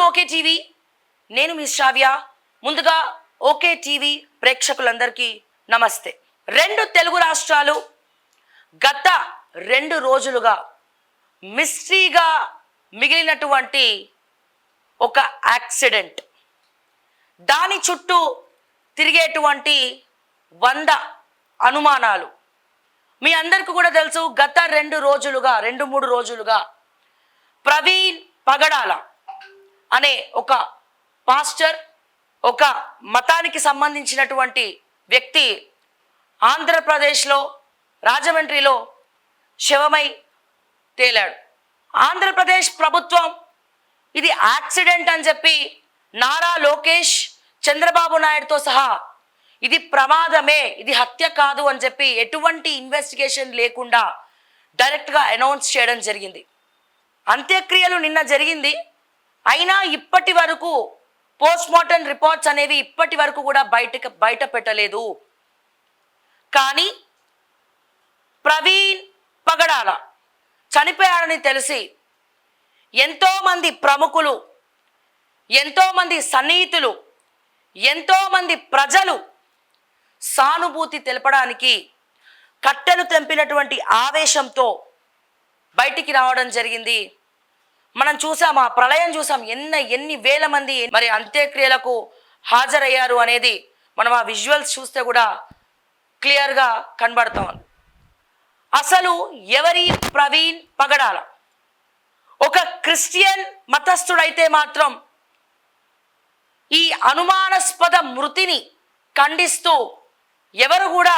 Okay TV. నేను మీ శ్రావ్య. ముందుగా okay TV ప్రేక్షకులందరికీ నమస్తే. 2 తెలుగు రాష్ట్రాలు గత 2 రోజులుగా మిస్టరీగా మిగిలినటువంటి ఒక యాక్సిడెంట్, దాని చుట్టూ తిరిగేటువంటి 100 అనుమానాలు. మీ అందరికీ కూడా తెలుసు, గత 2-3 రోజులుగా ప్రవీణ్ పగడాల అనే ఒక పాస్టర్, ఒక మతానికి సంబంధించినటువంటి వ్యక్తి ఆంధ్రప్రదేశ్లో రాజమండ్రిలో శవమై తేలాడు. ఆంధ్రప్రదేశ్ ప్రభుత్వం ఇది యాక్సిడెంట్ అని చెప్పి నారా లోకేష్, చంద్రబాబు నాయుడుతో సహా ఇది ప్రమాదమే, ఇది హత్య కాదు అని చెప్పి ఎటువంటి ఇన్వెస్టిగేషన్ లేకుండా డైరెక్ట్గా అనౌన్స్ చేయడం జరిగింది. అంత్యక్రియలు నిన్న జరిగింది. అయినా ఇప్పటి వరకు పోస్ట్మార్టం రిపోర్ట్స్ అనేవి ఇప్పటి వరకు కూడా బయట పెట్టలేదు. కానీ ప్రవీణ్ పగడాల చనిపోయాడని తెలిసి ఎంతోమంది ప్రముఖులు, ఎంతోమంది సన్నిహితులు, ఎంతోమంది ప్రజలు సానుభూతి తెలపడానికి కట్టెలు తెంపినటువంటి ఆవేశంతో బయటికి రావడం జరిగింది. మనం చూసాం, ఆ ప్రళయం చూసాం, ఎన్ని వేల మంది మరి అంత్యక్రియలకు హాజరయ్యారు అనేది మనం ఆ విజువల్స్ చూస్తే కూడా క్లియర్గా కనబడతాం. అసలు ఎవరి ప్రవీణ్ పగడాల? ఒక క్రిస్టియన్ మతస్థుడైతే మాత్రం ఈ అనుమానాస్పద మృతిని ఖండిస్తూ ఎవరు కూడా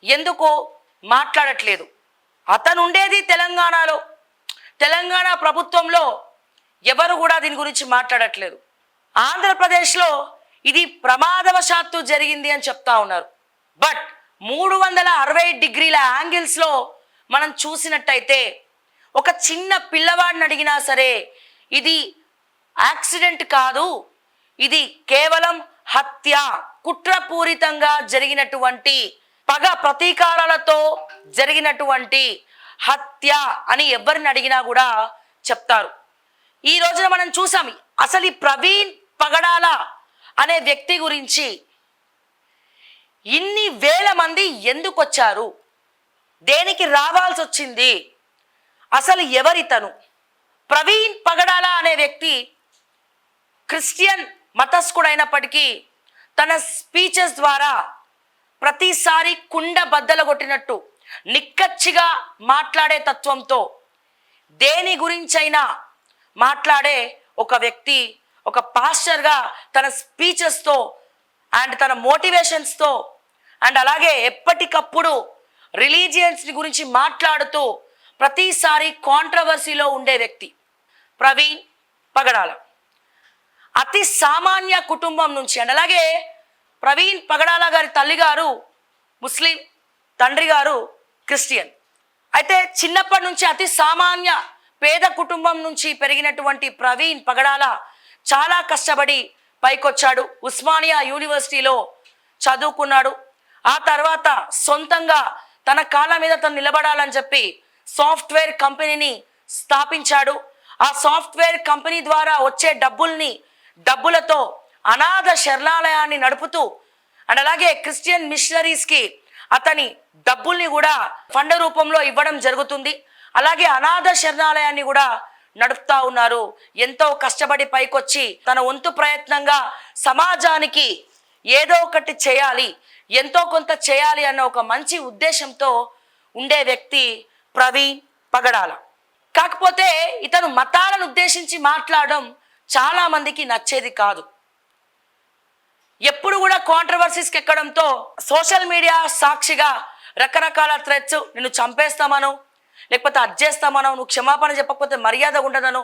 ఎందుకు మాట్లాడట్లేదు? అతను ఉండేది తెలంగాణలో, తెలంగాణ ప్రభుత్వంలో ఎవరు కూడా దీని గురించి మాట్లాడట్లేదు. ఆంధ్రప్రదేశ్లో ఇది ప్రమాదవశాత్తు జరిగింది అని చెప్తా ఉన్నారు. బట్ 360 డిగ్రీల యాంగిల్స్లో మనం చూసినట్టయితే ఒక చిన్న పిల్లవాడిని అడిగినా సరే ఇది యాక్సిడెంట్ కాదు, ఇది కేవలం హత్య, కుట్రపూరితంగా జరిగినటువంటి పగ ప్రతీకారాలతో జరిగినటువంటి హత్య అని ఎవరిని అడిగినా కూడా చెప్తారు. ఈ రోజున మనం చూసాం, అసలు ఈ ప్రవీణ్ పగడాల అనే వ్యక్తి గురించి ఇన్ని వేల మంది ఎందుకు వచ్చారు, దేనికి రావాల్సి వచ్చింది, అసలు ఎవరితను? ప్రవీణ్ పగడాల అనే వ్యక్తి క్రిస్టియన్ మతస్థుడైనప్పటికీ తన స్పీచెస్ ద్వారా ప్రతిసారి కుండ బద్దలు కొట్టినట్టు నిక్కచ్చిగా మాట్లాడే తత్వంతో దేని గురించైనా మాట్లాడే ఒక వ్యక్తి, ఒక పాస్టర్గా తన స్పీచెస్తో అండ్ తన మోటివేషన్స్తో అండ్ అలాగే ఎప్పటికప్పుడు రిలీజియన్స్ని గురించి మాట్లాడుతూ ప్రతిసారి కాంట్రవర్సీలో ఉండే వ్యక్తి ప్రవీణ్ పగడాల. అతి సామాన్య కుటుంబం నుంచి అండ్ అలాగే ప్రవీణ్ పగడాల గారి తల్లిగారు ముస్లిం, తండ్రి గారు క్రిస్టియన్. అయితే చిన్నప్పటి నుంచి అతి సామాన్య పేద కుటుంబం నుంచి పెరిగినటువంటి ప్రవీణ్ పగడాల చాలా కష్టపడి పైకొచ్చాడు. ఉస్మానియా యూనివర్సిటీలో చదువుకున్నాడు. ఆ తర్వాత సొంతంగా తన కాళ్ళ మీద తను నిలబడాలని చెప్పి సాఫ్ట్వేర్ కంపెనీని స్థాపించాడు. ఆ సాఫ్ట్వేర్ కంపెనీ ద్వారా వచ్చే డబ్బులతో అనాథ శరణాలయాన్ని నడుపుతూ అండ్ అలాగే క్రిస్టియన్ మిషనరీస్కి అతని డబ్బుల్ని కూడా ఫండ్ రూపంలో ఇవ్వడం జరుగుతుంది. అలాగే అనాథ శరణాలయాన్ని కూడా నడుపుతా ఉన్నారు. ఎంతో కష్టపడి పైకొచ్చి తన వంతు ప్రయత్నంగా సమాజానికి ఏదో ఒకటి చేయాలి, ఎంతో కొంత చేయాలి అన్న ఒక మంచి ఉద్దేశంతో ఉండే వ్యక్తి ప్రవీణ్ పగడాల. కాకపోతే ఇతను మతాలను ఉద్దేశించి మాట్లాడడం చాలా మందికి నచ్చేది కాదు. ఎప్పుడు కూడా కాంట్రవర్సీస్కి ఎక్కడంతో సోషల్ మీడియా సాక్షిగా రకరకాల థ్రెట్స్, నిన్ను చంపేస్తామనో, లేకపోతే అడ్జేస్తామనో, నువ్వు క్షమాపణ చెప్పకపోతే మర్యాద ఉండదనో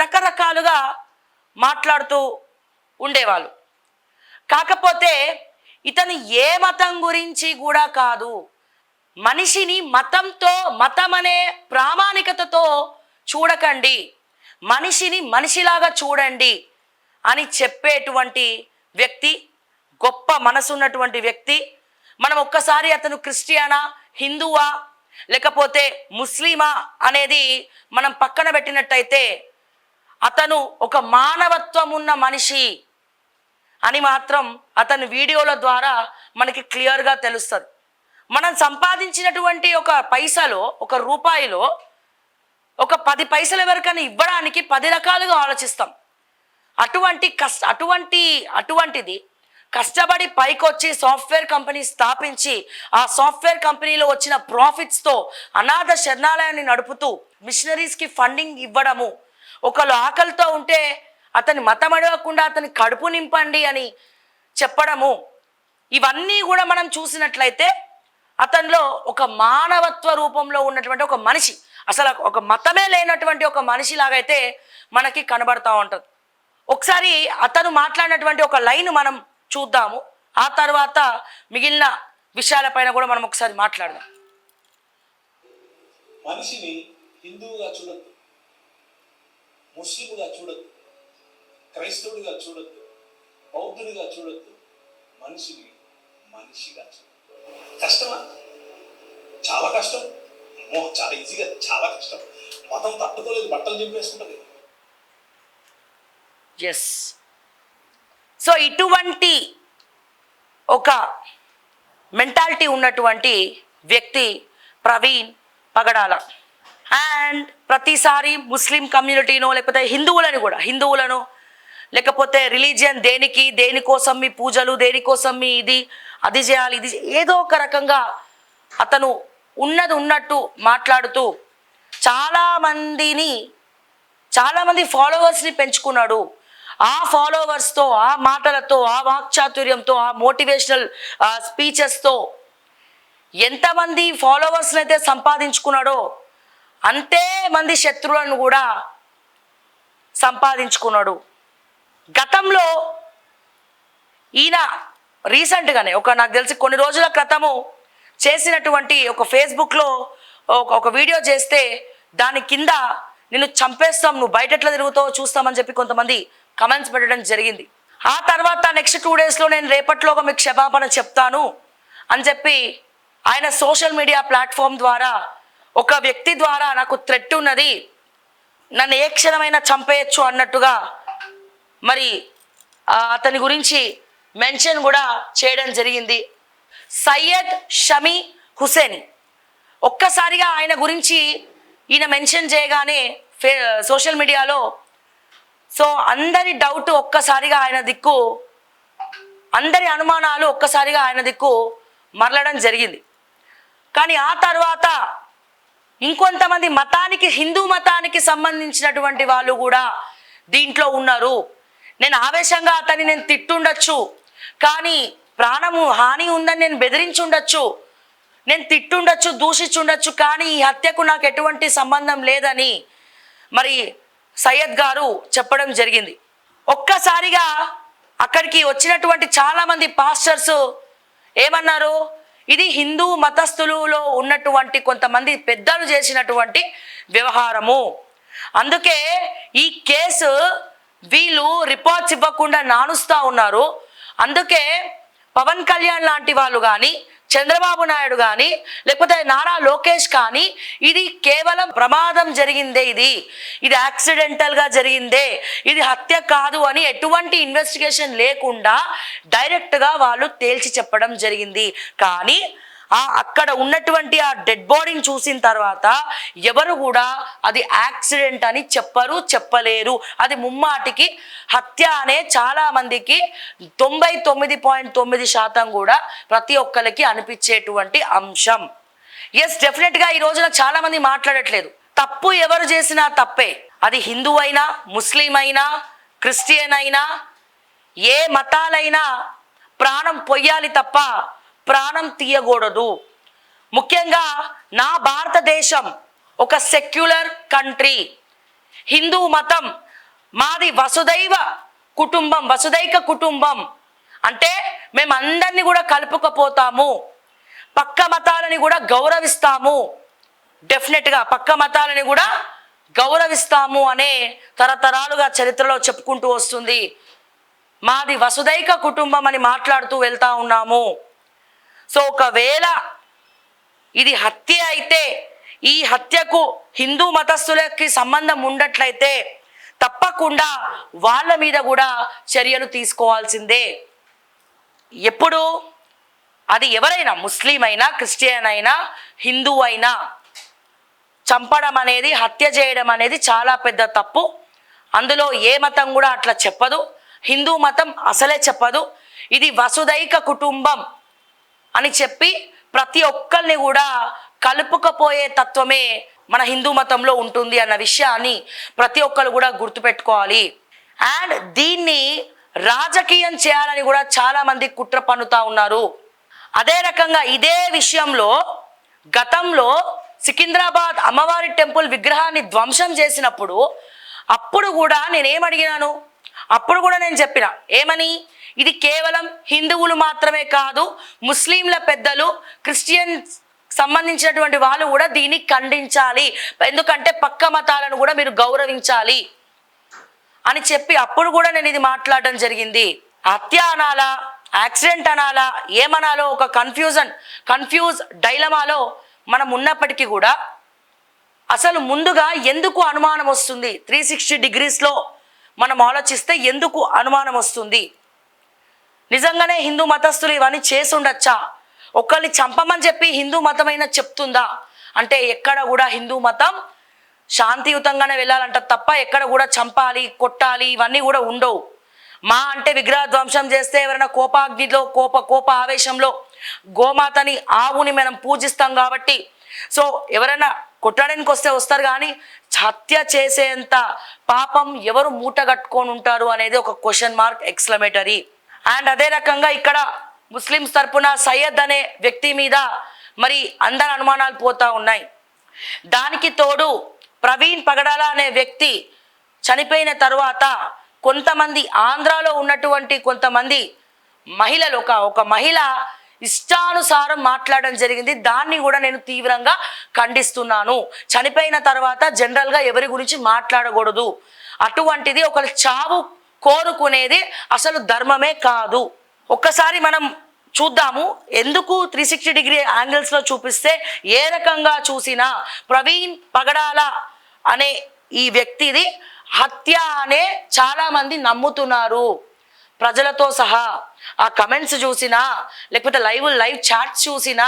రకరకాలుగా మాట్లాడుతూ ఉండేవాళ్ళు. కాకపోతే ఇతను ఏ మతం గురించి కూడా కాదు, మనిషిని మతం అనే ప్రామాణికతతో చూడకండి, మనిషిని మనిషిలాగా చూడండి అని చెప్పేటువంటి వ్యక్తి, గొప్ప మనసున్నటువంటి వ్యక్తి. మనం ఒక్కసారి అతను క్రిస్టియనా, హిందువా, లేకపోతే ముస్లిమా అనేది మనం పక్కన పెట్టినట్టయితే అతను ఒక మానవత్వం ఉన్న మనిషి అని మాత్రం అతని వీడియోల ద్వారా మనకి క్లియర్గా తెలుస్తుంది. మనం సంపాదించినటువంటి ఒక పైసలో, ఒక రూపాయిలో ఒక 10 పైసల వరకని ఇవ్వడానికి 10 రకాలుగా ఆలోచిస్తాం. అటువంటిది కష్టపడి పైకొచ్చి సాఫ్ట్వేర్ కంపెనీ స్థాపించి ఆ సాఫ్ట్వేర్ కంపెనీలో వచ్చిన ప్రాఫిట్స్తో అనాథ శరణాలయాన్ని నడుపుతూ మిషనరీస్కి ఫండింగ్ ఇవ్వడము, ఒకళ్ళు ఆకలితో ఉంటే అతని మతం అడగకుండా అతని కడుపు నింపండి అని చెప్పడము, ఇవన్నీ కూడా మనం చూసినట్లయితే అతనిలో ఒక మానవత్వ రూపంలో ఉన్నటువంటి ఒక మనిషి, అసలు ఒక మతమే లేనటువంటి ఒక మనిషిలాగైతే మనకి కనబడతా ఉంటుంది. ఒకసారి అతను మాట్లాడినటువంటి ఒక లైన్ మనం చూద్దాము, ఆ తర్వాత మిగిలిన విషయాలపైన కూడా మనం ఒకసారి మాట్లాడదాం. మనిషిని హిందువుగా చూడొద్దు, ముస్లింగా చూడొద్దు, క్రైస్తవుడిగా చూడొద్దు, బౌద్ధుడిగా చూడొద్దు, మనిషిని మనిషిగా చూడొద్దు. కష్టమా? చాలా కష్టం. చాలా ఈజీగా, చాలా కష్టం. మతం తట్టుకోలేదు, బట్టలు చింపేసుకుంటుంది. ఎస్. సో ఇటువంటి ఒక మెంటాలిటీ ఉన్నటువంటి వ్యక్తి ప్రవీణ్ పగడాల. అండ్ ప్రతిసారి ముస్లిం కమ్యూనిటీనో లేకపోతే హిందువులను లేకపోతే రిలీజియన్ దేనికోసం మీ పూజలు, దేనికోసం మీ అది చేయాలి, ఇది ఏదో ఒక రకంగా అతను ఉన్నట్టు మాట్లాడుతూ చాలామంది ఫాలోవర్స్ని పెంచుకున్నాడు. ఆ ఫాలోవర్స్తో, ఆ మాటలతో, ఆ వాక్చాతుర్యంతో, ఆ మోటివేషనల్ స్పీచెస్తో ఎంతమంది ఫాలోవర్స్ని అయితే సంపాదించుకున్నాడో అంతే మంది శత్రువులను కూడా సంపాదించుకున్నాడు. గతంలో ఈయన రీసెంట్గానే నాకు తెలిసి కొన్ని రోజుల క్రితము చేసినటువంటి ఒక ఫేస్బుక్లో ఒక వీడియో చేస్తే దాని కింద నిన్ను చంపేస్తాం, నువ్వు బయట ఎట్లా తిరుగుతావో చూస్తామని చెప్పి కొంతమంది కమెంట్స్ పెట్టడం జరిగింది. ఆ తర్వాత నెక్స్ట్ 2 డేస్లో నేను రేపట్లోగా మీకు క్షమాపణ చెప్తాను అని చెప్పి ఆయన సోషల్ మీడియా ప్లాట్ఫామ్ ద్వారా ఒక వ్యక్తి ద్వారా నాకు థ్రెట్ ఉన్నది, నన్ను ఏ క్షణమైనా చంపేయచ్చు అన్నట్టుగా మరి అతని గురించి మెన్షన్ కూడా చేయడం జరిగింది. సయ్యద్ షమీ హుసేని. ఒక్కసారిగా ఆయన గురించి ఈయన మెన్షన్ చేయగానే సోషల్ మీడియాలో అందరి డౌట్ ఒక్కసారిగా ఆయన దిక్కు, అందరి అనుమానాలు ఒక్కసారిగా ఆయన దిక్కు మరలడం జరిగింది. కానీ ఆ తర్వాత ఇంకొంతమంది హిందూ మతానికి సంబంధించినటువంటి వాళ్ళు కూడా దీంట్లో ఉన్నారు. నేను ఆవేశంగా నేను తిట్టుండొచ్చు, కానీ ప్రాణము హాని ఉందని నేను బెదిరించుండొచ్చు, నేను తిట్టుండొచ్చు, దూషించుండొచ్చు, కానీ ఈ హత్యకు నాకు ఎటువంటి సంబంధం లేదని మరి సయ్యద్ గారు చెప్పడం జరిగింది. ఒక్కసారిగా అక్కడికి వచ్చినటువంటి చాలామంది పాస్టర్స్ ఏమన్నారు, ఇది హిందూ మతస్థులలో ఉన్నటువంటి కొంతమంది పెద్దలు చేసినటువంటి వ్యవహారము, అందుకే ఈ కేసు వీళ్ళు రిపోర్ట్స్ ఇవ్వకుండా నానుస్తూ ఉన్నారు, అందుకే పవన్ కళ్యాణ్ లాంటి వాళ్ళు కానీ, చంద్రబాబు నాయుడు కానీ, లేకపోతే నారా లోకేష్ కానీ ఇది కేవలం ప్రమాదం జరిగిందే, ఇది యాక్సిడెంటల్గా జరిగిందే, ఇది హత్య కాదు అని ఎటువంటి ఇన్వెస్టిగేషన్ లేకుండా డైరెక్ట్గా వాళ్ళు తేల్చి చెప్పడం జరిగింది. కానీ అక్కడ ఉన్నటువంటి ఆ డెడ్ బాడీని చూసిన తర్వాత ఎవరు కూడా అది యాక్సిడెంట్ అని చెప్పలేరు. అది ముమ్మాటికి హత్య అనే చాలా మందికి 99.9% కూడా ప్రతి ఒక్కరికి అనిపించేటువంటి అంశం. ఎస్, డెఫినెట్గా ఈ రోజున చాలా మంది మాట్లాడట్లేదు. తప్పు ఎవరు చేసినా తప్పే, అది హిందూ అయినా, ముస్లిం అయినా, క్రిస్టియన్ అయినా, ఏ మతాలైనా ప్రాణం పొయ్యాలి తప్ప ప్రాణం తీయకూడదు. ముఖ్యంగా నా భారతదేశం ఒక సెక్యులర్ కంట్రీ, హిందూ మతం మాది వసుదైక కుటుంబం అంటే మేమందరినీ కూడా కలుపుకపోతాము, పక్క మతాలని కూడా గౌరవిస్తాము, డెఫినెట్గా పక్క మతాలని కూడా గౌరవిస్తాము అనే తరతరాలుగా చరిత్రలో చెప్పుకుంటూ వస్తుంది. మాది వసుదైక కుటుంబం అని మాట్లాడుతూ వెళ్తా ఉన్నాము. సో ఒకవేళ ఇది హత్య అయితే ఈ హత్యకు హిందూ మతస్థులకి సంబంధం ఉండట్లయితే తప్పకుండా వాళ్ళ మీద కూడా చర్యలు తీసుకోవాల్సిందే. ఎప్పుడు అది ఎవరైనా, ముస్లిం అయినా, క్రిస్టియన్ అయినా, హిందూ అయినా, చంపడం అనేది, హత్య చేయడం అనేది చాలా పెద్ద తప్పు. అందులో ఏ మతం కూడా అట్లా చెప్పదు. హిందూ మతం అసలే చెప్పదు. ఇది వసుదైక కుటుంబం అని చెప్పి ప్రతి ఒక్కరిని కూడా కలుపుకపోయే తత్వమే మన హిందూ మతంలో ఉంటుంది అన్న విషయాన్ని ప్రతి ఒక్కరు కూడా గుర్తుపెట్టుకోవాలి. అండ్ దీన్ని రాజకీయం చేయాలని కూడా చాలా మంది కుట్ర పన్నుతా ఉన్నారు. అదే రకంగా ఇదే విషయంలో గతంలో సికింద్రాబాద్ అమ్మవారి టెంపుల్ విగ్రహాన్ని ధ్వంసం చేసినప్పుడు అప్పుడు కూడా నేనేమడిగినాను, అప్పుడు కూడా నేను చెప్పిన ఏమని, ఇది కేవలం హిందువులు మాత్రమే కాదు, ముస్లింల పెద్దలు, క్రిస్టియన్ సంబంధించినటువంటి వాళ్ళు కూడా దీన్ని ఖండించాలి, ఎందుకంటే పక్క మతాలను కూడా మీరు గౌరవించాలి అని చెప్పి అప్పుడు కూడా నేను ఇది మాట్లాడడం జరిగింది. హత్య అనాలా, యాక్సిడెంట్ అనాలా, ఏమనాలో ఒక కన్ఫ్యూజ్ డైలమాలో మనం ఉన్నప్పటికీ కూడా అసలు ముందుగా ఎందుకు అనుమానం వస్తుంది, 360 డిగ్రీస్లో మనం ఆలోచిస్తే ఎందుకు అనుమానం వస్తుంది? నిజంగానే హిందూ మతస్థులు ఇవన్నీ చేసి ఉండొచ్చా? ఒకళ్ళని చంపమని చెప్పి హిందూ మతమైనా చెప్తుందా? అంటే ఎక్కడ కూడా హిందూ మతం శాంతియుతంగానే వెళ్ళాలంట తప్ప ఎక్కడ కూడా చంపాలి, కొట్టాలి ఇవన్నీ కూడా ఉండవు. మా అంటే విగ్రహ ధ్వంసం చేస్తే ఎవరైనా కోపాగ్నిలో కోప ఆవేశంలో గోమాతని, ఆవుని మనం పూజిస్తాం కాబట్టి సో ఎవరైనా కొట్టడానికి వస్తారు, కానీ హత్య చేసేంత పాపం ఎవరు మూట కట్టుకొని ఉంటారు అనేది ఒక క్వశ్చన్ మార్క్, ఎక్స్క్లమేటరీ. అండ్ అదే రకంగా ఇక్కడ ముస్లిమ్స్ తరపున సయ్యద్ అనే వ్యక్తి మీద మరి అందరి అనుమానాలు పోతా ఉన్నాయి. దానికి తోడు ప్రవీణ్ పగడాల అనే వ్యక్తి చనిపోయిన తరువాత కొంతమంది ఆంధ్రాలో ఉన్నటువంటి కొంతమంది మహిళలు, ఒక మహిళ ఇష్టానుసారం మాట్లాడడం జరిగింది. దాన్ని కూడా నేను తీవ్రంగా ఖండిస్తున్నాను. చనిపోయిన తర్వాత జనరల్గా ఎవరి గురించి మాట్లాడకూడదు. అటువంటిది ఒకరి చావు కోరుకునేది అసలు ధర్మమే కాదు. ఒక్కసారి మనం చూద్దాము ఎందుకు 360 డిగ్రీ యాంగిల్స్లో చూపిస్తే ఏ రకంగా చూసినా ప్రవీణ్ పగడాల అనే ఈ వ్యక్తిది హత్య అనే చాలామంది నమ్ముతున్నారు, ప్రజలతో సహా. ఆ కమెంట్స్ చూసినా, లేకపోతే లైవ్ చాట్స్ చూసినా,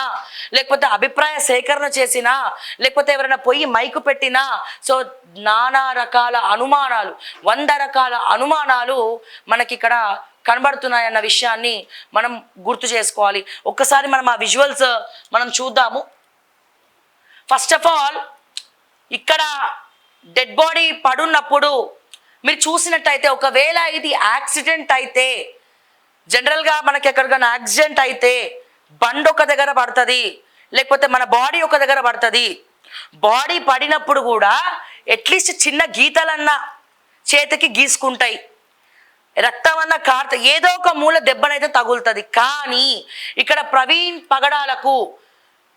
లేకపోతే అభిప్రాయ సేకరణ చేసినా, లేకపోతే ఎవరైనా పోయి మైకు పెట్టినా, సో నానా రకాల అనుమానాలు, 100 రకాల అనుమానాలు మనకి ఇక్కడ కనబడుతున్నాయన్న విషయాన్ని మనం గుర్తు చేసుకోవాలి. ఒక్కసారి మనం ఆ విజువల్స్ మనం చూద్దాము. ఫస్ట్ ఆఫ్ ఆల్ ఇక్కడ డెడ్ బాడీ పడున్నప్పుడు మీరు చూసినట్టయితే ఒకవేళ ఇది యాక్సిడెంట్ అయితే, జనరల్గా మనకి ఎక్కడికైనా యాక్సిడెంట్ అయితే బండి ఒక దగ్గర పడుతుంది, లేకపోతే మన బాడీ ఒక దగ్గర పడుతుంది. బాడీ పడినప్పుడు కూడా అట్లీస్ట్ చిన్న గీతలన్నా చేతికి గీసుకుంటాయి, రక్తం అన్న కార్త ఏదో ఒక మూల దెబ్బనైతే తగులుతుంది. కానీ ఇక్కడ ప్రవీణ్ పగడాలకు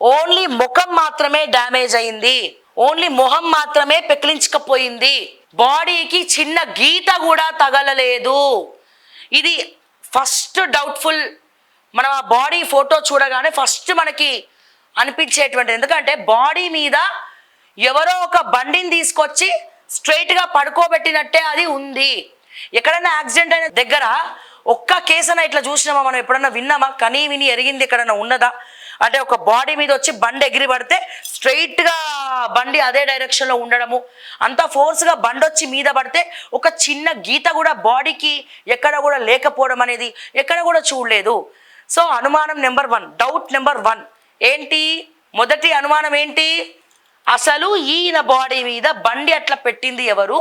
ఓన్లీ ముఖం మాత్రమే డ్యామేజ్ అయింది, ఓన్లీ మొహం మాత్రమే పెకిలించకపోయింది, బాడీకి చిన్న గీత కూడా తగలలేదు. ఇది ఫస్ట్ డౌట్ఫుల్. మనం ఆ బాడీ ఫోటో చూడగానే ఫస్ట్ మనకి అనిపించేటువంటి, ఎందుకంటే బాడీ మీద ఎవరో ఒక బండిని తీసుకొచ్చి స్ట్రైట్గా పడుకోబెట్టినట్టే అది ఉంది. ఎక్కడైనా యాక్సిడెంట్ అయిన దగ్గర ఒక్క కేసున ఇట్లా చూసినామా, మనం ఎప్పుడన్నా విన్నామా, కనీ విని ఎరిగింది ఎక్కడన్నా ఉన్నదా? అంటే ఒక బాడీ మీద వచ్చి బండి ఎగిరి పడితే స్ట్రైట్గా బండి అదే డైరెక్షన్లో ఉండడము, అంత ఫోర్స్గా బండి వచ్చి మీద పడితే ఒక చిన్న గీత కూడా బాడీకి ఎక్కడ కూడా లేకపోవడం అనేది ఎక్కడ కూడా చూడలేదు. సో అనుమానం నెంబర్ 1, డౌట్ నెంబర్ 1 ఏంటి? మొదటి అనుమానం ఏంటి? అసలు ఈయన బాడీ మీద బండి అట్లా పెట్టింది ఎవరు?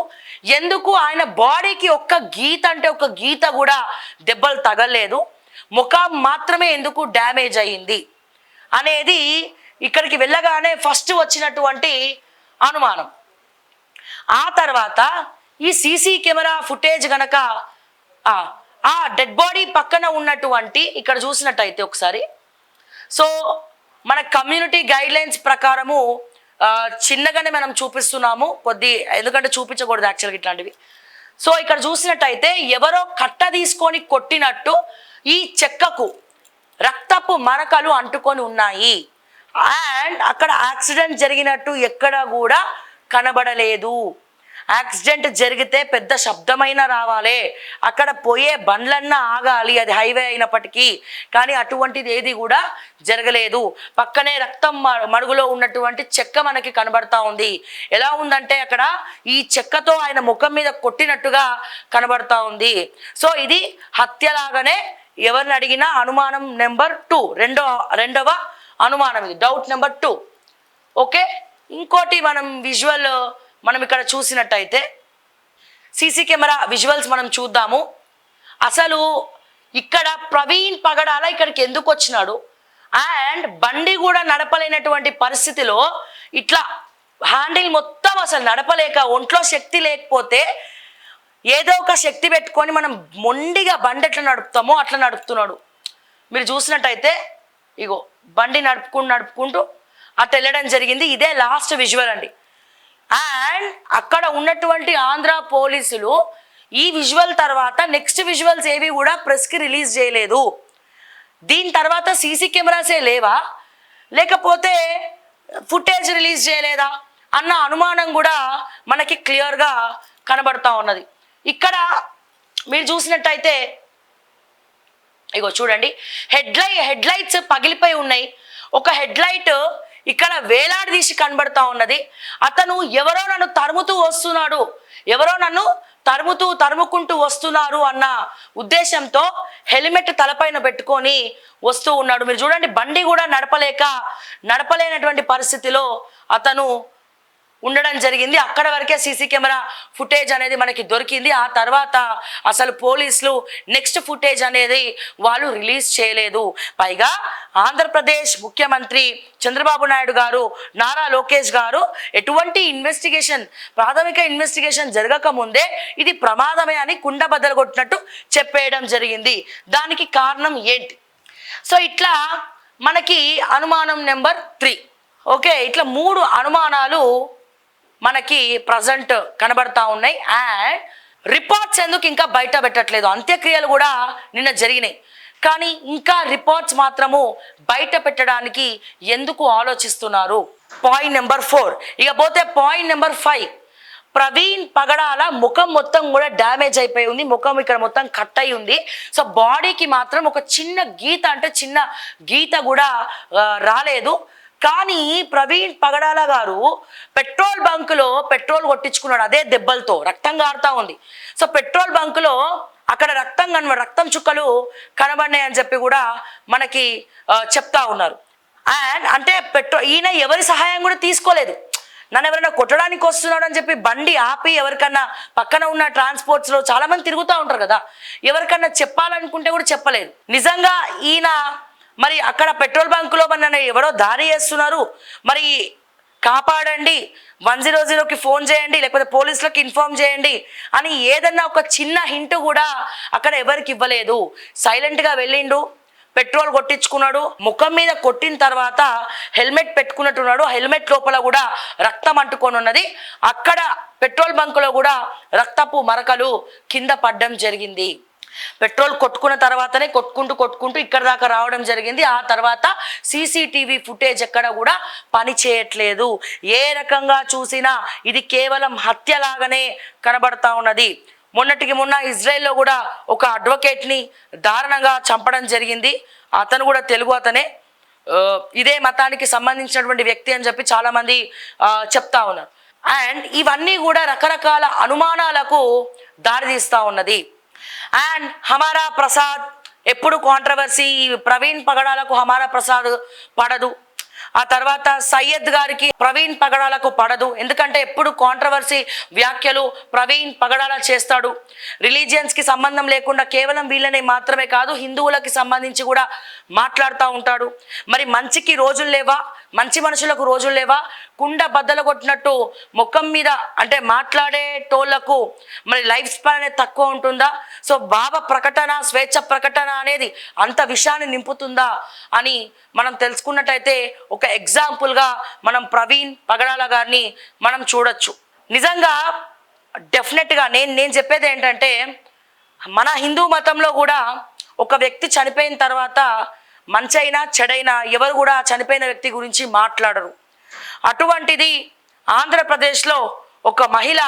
ఎందుకు ఆయన బాడీకి ఒక్క గీత అంటే ఒక గీత కూడా దెబ్బలు తగలేదు, ముఖం మాత్రమే ఎందుకు డ్యామేజ్ అయ్యింది అనేది ఇక్కడికి వెళ్ళగానే ఫస్ట్ వచ్చినటువంటి అనుమానం. ఆ తర్వాత ఈ సీసీ కెమెరా ఫుటేజ్ గనక ఆ డెడ్ బాడీ పక్కన ఉన్నటువంటి ఇక్కడ చూసినట్టయితే ఒకసారి, సో మన కమ్యూనిటీ గైడ్లైన్స్ ప్రకారము చిన్నగానే మనం చూపిస్తున్నాము ఎందుకంటే చూపించకూడదు యాక్చువల్గా ఇట్లాంటివి. సో ఇక్కడ చూసినట్టయితే ఎవరో కట్ట తీసుకొని కొట్టినట్టు ఈ చెక్కకు రక్తపు మరకలు అంటుకొని ఉన్నాయి. అండ్ అక్కడ యాక్సిడెంట్ జరిగినట్టు ఎక్కడ కూడా కనబడలేదు. యాక్సిడెంట్ జరిగితే పెద్ద శబ్దమైనా రావాలి, అక్కడ పోయే బండ్లన్నా ఆగాలి, అది హైవే అయినప్పటికీ. కానీ అటువంటిది ఏది కూడా జరగలేదు. పక్కనే రక్తం మడుగులో ఉన్నటువంటి చెక్క మనకి కనబడతా ఉంది. ఎలా ఉందంటే అక్కడ ఈ చెక్కతో ఆయన ముఖం మీద కొట్టినట్టుగా కనబడతా ఉంది. సో ఇది హత్యలాగానే ఎవరిని అడిగినా అనుమానం నెంబర్ 2, రెండవ అనుమానం ఇది, డౌట్ నెంబర్ 2. ఓకే, ఇంకోటి మనం ఇక్కడ చూసినట్టయితే సీసీ కెమెరా విజువల్స్ మనం చూద్దాము. అసలు ఇక్కడ ప్రవీణ్ పగడాల ఇక్కడికి ఎందుకు వచ్చినాడు, అండ్ బండి కూడా నడపలేనటువంటి పరిస్థితిలో ఇట్లా హ్యాండిల్ మొత్తం అసలు నడపలేక, ఒంట్లో శక్తి లేకపోతే ఏదో ఒక శక్తి పెట్టుకొని మనం మొండిగా బండి ఎట్లా నడుపుతామో అట్లా నడుపుతున్నాడు. మీరు చూసినట్టయితే ఇగో బండి నడుపుకుంటూ అట్లా వెళ్ళడం జరిగింది. ఇదే లాస్ట్ విజువల్ అండి. అండ్ అక్కడ ఉన్నటువంటి ఆంధ్ర పోలీసులు ఈ విజువల్ తర్వాత నెక్స్ట్ విజువల్స్ ఏవి కూడా ప్రెస్కి రిలీజ్ చేయలేదు. దీని తర్వాత సీసీ కెమెరాసే లేవా, లేకపోతే ఫుటేజ్ రిలీజ్ చేయలేదా అన్న అనుమానం కూడా మనకి క్లియర్గా కనబడతా ఉన్నది. ఇక్కడ మీరు చూసినట్టయితే ఇగో చూడండి, హెడ్ లైట్స్ పగిలిపోయి ఉన్నాయి. ఒక హెడ్ లైట్ ఇక్కడ వేలాడదీసి కనబడతా ఉన్నది. అతను ఎవరో నన్ను తరుముకుంటూ వస్తున్నారు అన్న ఉద్దేశంతో హెల్మెట్ తలపైన పెట్టుకొని వస్తూ ఉన్నాడు. మీరు చూడండి, బండి కూడా నడపలేనటువంటి పరిస్థితిలో అతను ఉండడం జరిగింది. అక్కడ వరకే సీసీ కెమెరా ఫుటేజ్ అనేది మనకి దొరికింది. ఆ తర్వాత అసలు పోలీసులు నెక్స్ట్ ఫుటేజ్ అనేది వాళ్ళు రిలీజ్ చేయలేదు. పైగా ఆంధ్రప్రదేశ్ ముఖ్యమంత్రి చంద్రబాబు నాయుడు గారు, నారా లోకేష్ గారు ఎటువంటి ప్రాథమిక ఇన్వెస్టిగేషన్ జరగకముందే ఇది ప్రమాదమే అని కుండ బద్దలు కొట్టినట్టు చెప్పేయడం జరిగింది. దానికి కారణం ఏంటి? సో ఇట్లా మనకి అనుమానం నెంబర్ 3. ఓకే, ఇట్లా 3 అనుమానాలు మనకి ప్రజెంట్ కనబడతా ఉన్నాయి. అండ్ రిపోర్ట్స్ ఎందుకు ఇంకా బయట పెట్టట్లేదు? అంత్యక్రియలు కూడా నిన్న జరిగినాయి, కానీ ఇంకా రిపోర్ట్స్ మాత్రము బయట పెట్టడానికి ఎందుకు ఆలోచిస్తున్నారు? Point number 4. ఇక పోతే పాయింట్ నెంబర్ 5. ప్రవీణ్ పగడాల ముఖం మొత్తం కూడా డ్యామేజ్ అయిపోయి ఉంది. ముఖం ఇక్కడ మొత్తం కట్ అయి ఉంది. సో బాడీకి మాత్రం ఒక చిన్న గీత కూడా రాలేదు. కానీ ప్రవీణ్ పగడాల గారు పెట్రోల్ బంకులో పెట్రోల్ కొట్టించుకున్నాడు, అదే దెబ్బలతో రక్తం కారుతా ఉంది. సో పెట్రోల్ బంకులో అక్కడ రక్తం చుక్కలు కనబడినాయి అని చెప్పి కూడా మనకి చెప్తా ఉన్నారు. అండ్ అంటే ఈయన ఎవరి సహాయం కూడా తీసుకోలేదు. నన్ను ఎవరైనా కొట్టడానికి వస్తున్నాడు అని చెప్పి బండి ఆపి ఎవరికన్నా పక్కన ఉన్న ట్రాన్స్పోర్ట్స్లో చాలా మంది తిరుగుతూ ఉంటారు కదా, ఎవరికన్నా చెప్పాలనుకుంటే కూడా చెప్పలేదు. నిజంగా ఈయన మరి అక్కడ పెట్రోల్ బంకులో మన ఎవరో దారి చేస్తున్నారు, మరి కాపాడండి, 100కి ఫోన్ చేయండి, లేకపోతే పోలీసులకు ఇన్ఫార్మ్ చేయండి అని ఏదన్నా ఒక చిన్న హింట్ కూడా అక్కడ ఎవరికి ఇవ్వలేదు. సైలెంట్గా వెళ్ళిండు, పెట్రోల్ కొట్టించుకున్నాడు. ముఖం మీద కొట్టిన తర్వాత హెల్మెట్ పెట్టుకున్నట్టున్నాడు. హెల్మెట్ లోపల కూడా రక్తం అంటుకొని ఉన్నది. అక్కడ పెట్రోల్ బంకులో కూడా రక్తపు మరకలు కింద పడడం జరిగింది. పెట్రోల్ కొట్టుకున్న తర్వాతనే కొట్టుకుంటూ ఇక్కడ దాకా రావడం జరిగింది. ఆ తర్వాత సీసీటీవీ ఫుటేజ్ ఎక్కడ కూడా పని చేయట్లేదు. ఏ రకంగా చూసినా ఇది కేవలం హత్యలాగానే కనబడతా ఉన్నది. మొన్నటికి మొన్న ఇజ్రాయెల్లో కూడా ఒక అడ్వకేట్ని దారుణంగా చంపడం జరిగింది. అతను కూడా తెలుగు అతనే, ఇదే మతానికి సంబంధించినటువంటి వ్యక్తి అని చెప్పి చాలామంది చెప్తా ఉన్నారు. అండ్ ఇవన్నీ కూడా రకరకాల అనుమానాలకు దారితీస్తూ ఉన్నది. అండ్ హమారా ప్రసాద్ ఎప్పుడు కాంట్రవర్సీ, ప్రవీణ్ పగడాలకు హమారా ప్రసాద్ పడదు. ఆ తర్వాత సయ్యద్ గారికి ప్రవీణ్ పగడాలకు పడదు, ఎందుకంటే ఎప్పుడు కాంట్రవర్సీ వ్యాఖ్యలు ప్రవీణ్ పగడాల చేస్తాడు. రిలీజియన్స్కి సంబంధం లేకుండా కేవలం వీళ్ళని మాత్రమే కాదు, హిందువులకి సంబంధించి కూడా మాట్లాడుతూ ఉంటాడు. మరి మంచికి రోజులు లేవా, మంచి మనుషులకు రోజులు లేవా? కుండ బద్దలు కొట్టినట్టు ముఖం మీద అంటే మాట్లాడే టోళ్లకు మరి లైఫ్ స్పాన్ అనేది తక్కువ ఉంటుందా? సో భావ ప్రకటన, స్వేచ్ఛ ప్రకటన అనేది అంత విషయాన్ని నింపుతుందా అని మనం తెలుసుకున్నట్టయితే ఒక ఎగ్జాంపుల్గా మనం ప్రవీణ్ పగడాల గారిని మనం చూడొచ్చు. నిజంగా డెఫినెట్గా నేను చెప్పేది ఏంటంటే, మన హిందూ మతంలో కూడా ఒక వ్యక్తి చనిపోయిన తర్వాత మంచైనా చెడైనా ఎవరు కూడా చనిపోయిన వ్యక్తి గురించి మాట్లాడరు. అటువంటిది ఆంధ్రప్రదేశ్లో ఒక మహిళ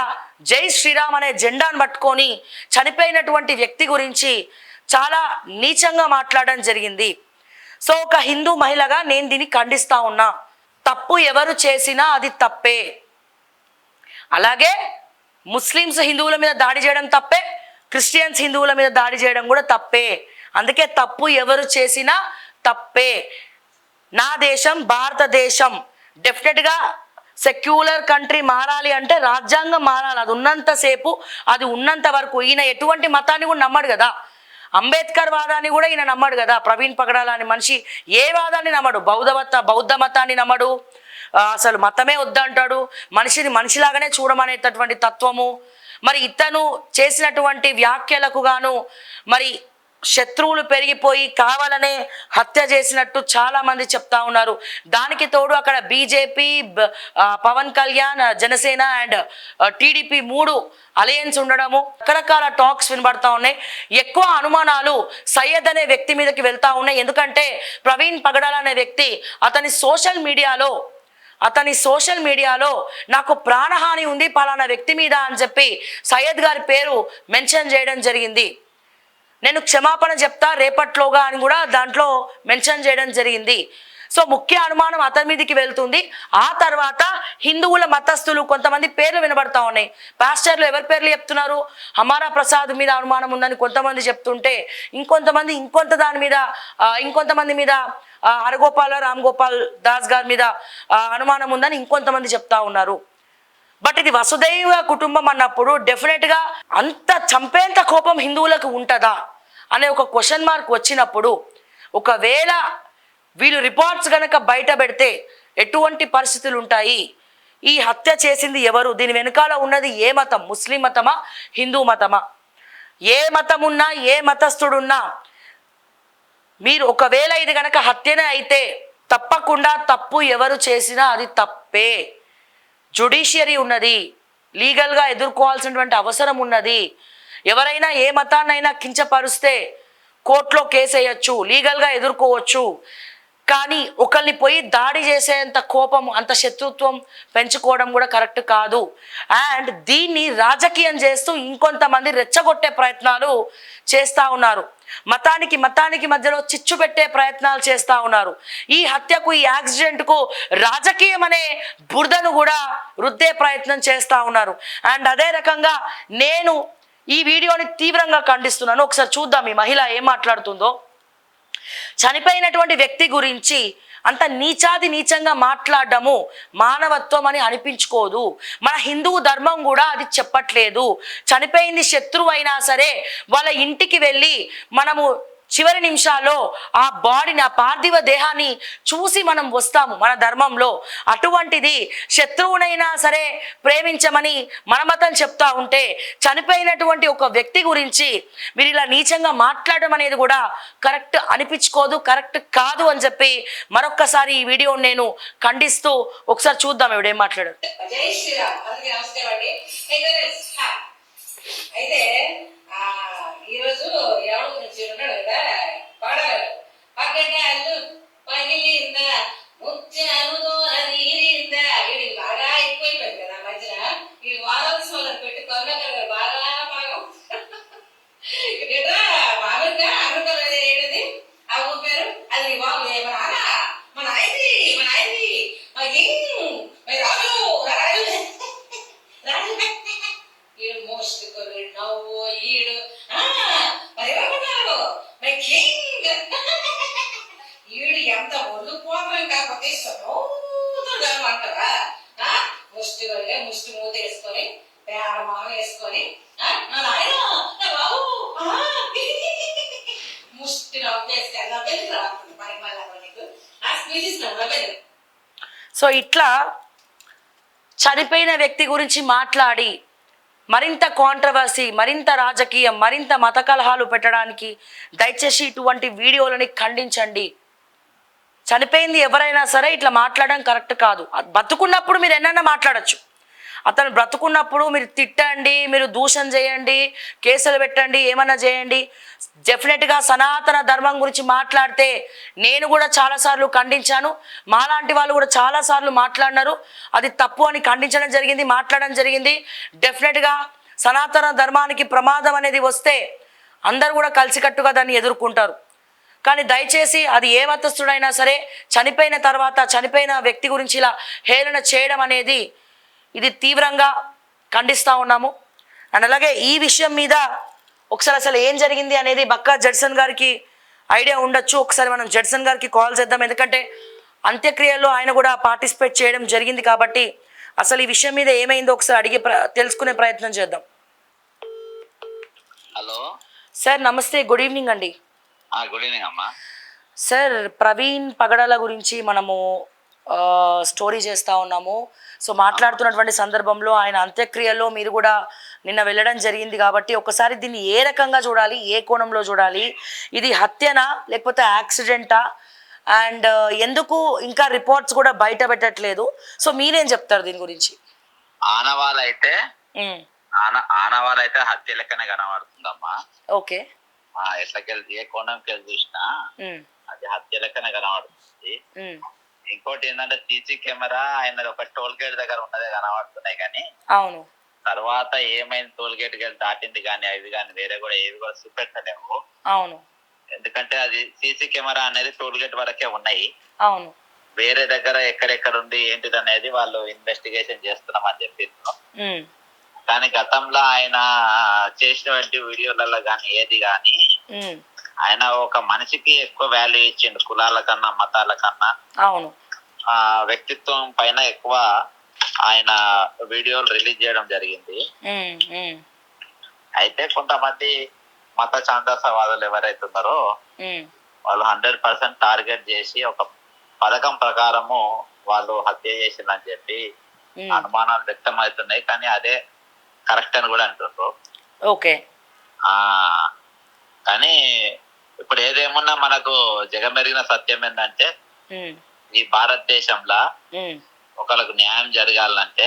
జై శ్రీరామ్ అనే జెండాను పట్టుకొని చనిపోయినటువంటి వ్యక్తి గురించి చాలా నీచంగా మాట్లాడడం జరిగింది. సో ఒక హిందూ మహిళగా నేను దీన్ని ఖండిస్తా ఉన్నా. తప్పు ఎవరు చేసినా అది తప్పే. అలాగే ముస్లిమ్స్ హిందువుల మీద దాడి చేయడం తప్పే, క్రిస్టియన్స్ హిందువుల మీద దాడి చేయడం కూడా తప్పే. అందుకే తప్పు ఎవరు చేసినా తప్పే. నా దేశం భారతదేశం డెఫినెట్గా సెక్యులర్ కంట్రీ మారాలి అంటే రాజ్యాంగం మారాలి. అది ఉన్నంతసేపు, అది ఉన్నంత వరకు ఈయన ఎటువంటి మతాన్ని కూడా నమ్మడు కదా. అంబేద్కర్ వాదాన్ని కూడా ఈయన నమ్మడు కదా. ప్రవీణ్ పగడాల అనే మనిషి ఏ వాదాన్ని నమ్మడు. బౌద్ధ మతాన్ని నమ్మడు. అసలు మతమే వద్దంటాడు. మనిషిని మనిషిలాగానే చూడమనేటటువంటి తత్వము. మరి ఇతను చేసినటువంటి వ్యాఖ్యలకు గాను మరి శత్రువులు పెరిగిపోయి కావాలనే హత్య చేసినట్టు చాలా మంది చెప్తా ఉన్నారు. దానికి తోడు అక్కడ BJP, Pawan Kalyan, Janasena and TDP 3 alliance ఉండడము, రకరకాల టాక్స్ వినబడతా ఉన్నాయి. ఎక్కువ అనుమానాలు సయ్యద్ అనే వ్యక్తి మీదకి వెళ్తా ఉన్నాయి. ఎందుకంటే ప్రవీణ్ పగడాల అనే వ్యక్తి అతని సోషల్ మీడియాలో నాకు ప్రాణహాని ఉంది పలానా వ్యక్తి మీద అని చెప్పి సయ్యద్ గారి పేరు మెన్షన్ చేయడం జరిగింది. నేను క్షమాపణ చెప్తా రేపట్లోగా అని కూడా దాంట్లో మెన్షన్ చేయడం జరిగింది. సో ముఖ్య అనుమానం అతని మీదకి వెళ్తుంది. ఆ తర్వాత హిందువుల మతస్థులు కొంతమంది పేర్లు వినబడతా ఉన్నాయి. పాస్టర్లు ఎవరి పేర్లు చెప్తున్నారు? హమారా ప్రసాద్ మీద అనుమానం ఉందని కొంతమంది చెప్తుంటే ఇంకొంతమంది మీద రామ్ గోపాల్ దాస్ గారి మీద అనుమానం ఉందని ఇంకొంతమంది చెప్తా ఉన్నారు. బట్ ఇది వసుదైవ కుటుంబం అన్నప్పుడు డెఫినెట్గా అంత చంపేంత కోపం హిందువులకు ఉంటుందా అనే ఒక క్వశ్చన్ మార్క్ వచ్చినప్పుడు, ఒకవేళ వీళ్ళు రిపోర్ట్స్ కనుక బయట పెడితే ఎటువంటి పరిస్థితులు ఉంటాయి? ఈ హత్య చేసింది ఎవరు? దీని వెనకాల ఉన్నది ఏ మతం? ముస్లిం మతమా, హిందూ మతమా? ఏ మతం ఉన్నా, ఏ మతస్థుడున్నా మీరు ఒకవేళ ఇది కనుక హత్యనే అయితే తప్పకుండా తప్పు ఎవరు చేసినా అది తప్పే. జ్యుడిషియరీ ఉన్నది, లీగల్గా ఎదుర్కోవాల్సినటువంటి అవసరం ఉన్నది. ఎవరైనా ఏ మతాన్నైనా కించపరుస్తే కోర్టులో కేసు వేయచ్చు, లీగల్గా ఎదుర్కోవచ్చు. కానీ ఒకరిని పోయి దాడి చేసేంత కోపం, అంత శత్రుత్వం పెంచుకోవడం కూడా కరెక్ట్ కాదు. అండ్ దీన్ని రాజకీయం చేస్తూ ఇంకొంతమంది రెచ్చగొట్టే ప్రయత్నాలు చేస్తూ ఉన్నారు. మతానికి మధ్యలో చిచ్చు పెట్టే ప్రయత్నాలు చేస్తూ ఉన్నారు. ఈ హత్యకు, ఈ యాక్సిడెంట్కు రాజకీయం అనే బురదను కూడా రుద్దే ప్రయత్నం చేస్తూ ఉన్నారు. అండ్ అదే రకంగా నేను ఈ వీడియోని తీవ్రంగా ఖండిస్తున్నాను. ఒకసారి చూద్దాం ఈ మహిళ ఏం మాట్లాడుతుందో. చనిపోయినటువంటి వ్యక్తి గురించి అంత నీచంగా మాట్లాడడము మానవత్వం అని అనిపించుకోదు. మన హిందూ ధర్మం కూడా అది చెప్పట్లేదు. చనిపోయింది శత్రువు అయినా సరే వాళ్ళ ఇంటికి వెళ్ళి మనము చివరి నిమిషాల్లో ఆ బాడీని, ఆ పార్థివ దేహాన్ని చూసి మనం వస్తాము మన ధర్మంలో. అటువంటిది శత్రువునైనా సరే ప్రేమించమని మన మతం చెప్తా ఉంటే, చనిపోయినటువంటి ఒక వ్యక్తి గురించి మీరు ఇలా నీచంగా మాట్లాడడం అనేది కూడా కరెక్ట్ అనిపించుకోదు, కరెక్ట్ కాదు అని చెప్పి మరొక్కసారి ఈ వీడియో నేను ఖండిస్తూ ఒకసారి చూద్దాం ఎవడేం మాట్లాడారు. జై శ్రీరామ్. అందరికీ నమస్తే అండి. అయితే ఈరోజు ఎవరి గురించి ఉన్నాడు కదా, పాడారు. పగడాలు పగిలిందా ముత్యాలు తీరిందా. ఇది బాగా ఎక్కువైపోయింది కదా మధ్యన. ఇది వారోత్సవాలను పెట్టుకోవాలి బాగా మామూలుగా అమృతం ఏంటది ఆ ఊరి పేరు, అది బాగుంది. మన నాయది రాజు ఈడు మోస్ట్ నవ్వు ఈడు ఈడు ఎంత ఒళ్ళు పోతాం కాకపోతే అంటారా. ముష్టి మూత వేసుకొని పేడ మొహం వేసుకొని బాబు ముష్టి నవ్వు వేస్తే నవ్వేది రాకుండా పని మళ్ళీ నీకు ఆ స్పీచ్ నవ్వేది. సో ఇట్లా చనిపోయిన వ్యక్తి గురించి మాట్లాడి మరింత కాంట్రవర్సీ, మరింత రాజకీయం, మరింత మత కలహాలు పెట్టడానికి దయచేసి ఇటువంటి వీడియోలని ఖండించండి. చనిపోయింది ఎవరైనా సరే ఇట్లా మాట్లాడడం కరెక్ట్ కాదు. బతుకున్నప్పుడు మీరు ఎన్నైనా మాట్లాడచ్చు. అతను బ్రతుకున్నప్పుడు మీరు తిట్టండి, మీరు దూషణ చేయండి, కేసులు పెట్టండి, ఏమన్నా చేయండి. డెఫినెట్గా సనాతన ధర్మం గురించి మాట్లాడితే నేను కూడా చాలాసార్లు ఖండించాను, మాలాంటి వాళ్ళు కూడా చాలాసార్లు మాట్లాడినారు. అది తప్పు అని ఖండించడం జరిగింది, మాట్లాడడం జరిగింది. డెఫినెట్గా సనాతన ధర్మానికి ప్రమాదం అనేది వస్తే అందరూ కూడా కలిసికట్టుగా దాన్ని ఎదుర్కొంటారు. కానీ దయచేసి అది ఏ మతస్థుడైనా సరే చనిపోయిన తర్వాత చనిపోయిన వ్యక్తి గురించి ఇలా హేళన చేయడం అనేది ఇది తీవ్రంగా ఖండిస్తూ ఉన్నాము. అండ్ అలాగే ఈ విషయం మీద ఒకసారి అసలు ఏం జరిగింది అనేది బక్కా జడ్సన్ గారికి ఐడియా ఉండొచ్చు. ఒకసారి మనం జడ్సన్ గారికి కాల్ చేద్దాం, ఎందుకంటే అంత్యక్రియల్లో ఆయన కూడా పార్టిసిపేట్ చేయడం జరిగింది కాబట్టి అసలు ఈ విషయం మీద ఏమైందో ఒకసారి అడిగి తెలుసుకునే ప్రయత్నం చేద్దాం. హలో సార్ నమస్తే, గుడ్ ఈవినింగ్ అండి. గుడ్ ఈవినింగ్ అమ్మా. సార్ ప్రవీణ్ పగడాల గురించి మనము స్టోరీ చేస్తూ ఉన్నాము. సో మాట్లాడుతున్నటువంటి సందర్భంలో ఆయన అంత్యక్రియల్లో మీరు కూడా నిన్న వెళ్ళడం జరిగింది కాబట్టి ఒకసారి దీన్ని ఏ రకంగా చూడాలి, ఏ కోణంలో చూడాలి, ఇది హత్యనా లేకపోతే యాక్సిడెంటా, అండ్ ఎందుకు ఇంకా రిపోర్ట్స్ కూడా బయట పెట్టట్లేదు, సో మీరేం చెప్తారు దీని గురించి? ఆనవాళ్ళైతే హత్య లెక్కనే కనబడుతుందమ్మా. ఓకే, ఎట్లకెళ్ళి ఏ కోణంకి వెళ్ళి చూసినా అది హత్య లెక్కనే కనబడుతుంది. ఇంకోటి ఏంటంటే సీసీ కెమెరా ఆయన ఒక టోల్ గేట్ దగ్గర ఉన్నదే కనబడుతున్నాయి, కానీ అవును తర్వాత ఏమైంది టోల్ గేట్ దాటింది కానీ అవి కానీ వేరే కూడా ఏవి కూడా చూపెట్టలేము. అవును, ఎందుకంటే అది సీసీ కెమెరా అనేది టోల్ గేట్ వరకే ఉన్నాయి. అవును, వేరే దగ్గర ఎక్కడెక్కడ ఉంది ఏంటిది అనేది వాళ్ళు ఇన్వెస్టిగేషన్ చేస్తున్నామని చెప్పారు. కానీ గతంలో ఆయన చేసినటువంటి వీడియోలలో కానీ ఏది కానీ ఆయన ఒక మనిషికి ఎక్కువ వాల్యూ ఇచ్చిండు, కులాల కన్నా మతాల కన్నా. అవును, వ్యక్తిత్వం పైన ఎక్కువ ఆయన వీడియోలు రిలీజ్ చేయడం జరిగింది. అయితే కొంతమంది మత ఛాందసవాదులు ఎవరైతే ఉన్నారో వాళ్ళు 100% టార్గెట్ చేసి ఒక పథకం ప్రకారము వాళ్ళు హత్య చేసిందని చెప్పి అనుమానాలు వ్యక్తం అవుతున్నాయి. కానీ అదే కరెక్ట్ అని కూడా అంటుండ్రు. ఓకే, కానీ ఇప్పుడు ఏదేమున్నా మనకు జగమెరిగిన సత్యం ఏంటంటే ఈ భారతదేశంలో ఒకరికి న్యాయం జరగాలంటే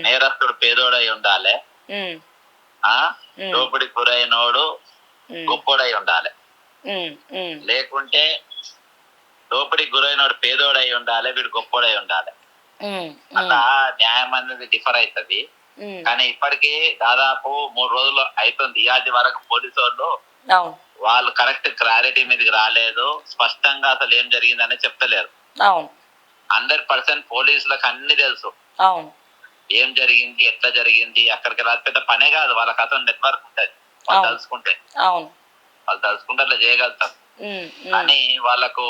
నేరస్తుడు పేదోడై ఉండాలి, దోపిడి గురైనోడు గొప్పోడై ఉండాలి. లేకుంటే దోపిడి గురైనోడు పేదోడై ఉండాలి, వీడు గొప్పోడై ఉండాలి. అట్లా న్యాయం అనేది డిఫర్ అవుతుంది. కానీ ఇప్పటికీ దాదాపు 3 రోజులు అవుతుంది. ఇవాటి వరకు పోలీసు వాళ్ళు కరెక్ట్ క్లారిటీ మీదకి రాలేదు, స్పష్టంగా అసలు ఏం జరిగిందని చెప్తలేరు. 100% పోలీసులకు అన్ని తెలుసు ఏం జరిగింది, ఎట్లా జరిగింది. అక్కడికి రాదు పెద్ద పనే కాదు, వాళ్ళకి అతను నెట్వర్క్ ఉంటుంది. వాళ్ళు తలుచుకుంటే అట్లా చేయగలుగుతారు. కానీ వాళ్ళకు